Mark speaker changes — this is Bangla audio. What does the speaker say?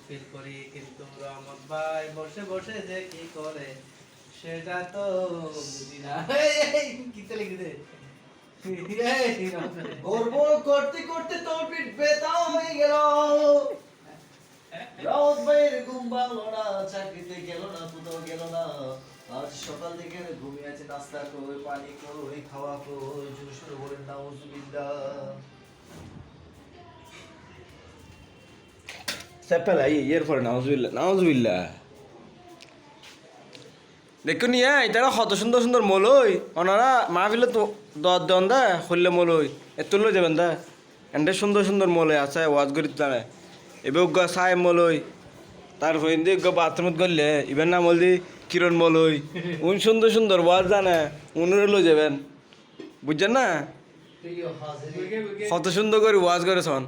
Speaker 1: ফিল করি, কিন্তু রহমত ভাই বসে বসে যে কি করে সেটা তো বুঝি না। কিতে লিখে দে
Speaker 2: গর্ব করতে করতে তোর পিঠ ব্যথা হয়ে গেল। রাউত ভাইয়ের ঘুম ভাঙলো না, চাকরিতে গেল না, কোথাও গেল না। আজ সকাল থেকে ঘুমিয়ে আছে, নাস্তা কই, পানি কই, খাওয়া কই, জোশ করে বলেন নাউজুবিল্লাহ।
Speaker 3: সেপেল আই ইয়ার পরে নাউজুবিল্লাহ নাউজুবিল্লাহ। দেখুন ইয়া এটা কত সুন্দর সুন্দর মলই ওনারা মাহফিলে তো দেন দা হইলে মলই এত লই যাবেন দা এন্ডে সুন্দর সুন্দর মলই আছে ওয়াজ করি তারা এবে উগা সাই মলই তারপর ইন্দি উগা বাথরুমত গলে ইবেন না মলদি কিরণ মলই উন সুন্দর সুন্দর ওয়াজ জানে উনরে লই যাবেন বুঝছেন না
Speaker 2: প্রিয় হাজিরিন,
Speaker 3: কত সুন্দর করে ওয়াজ করেছন।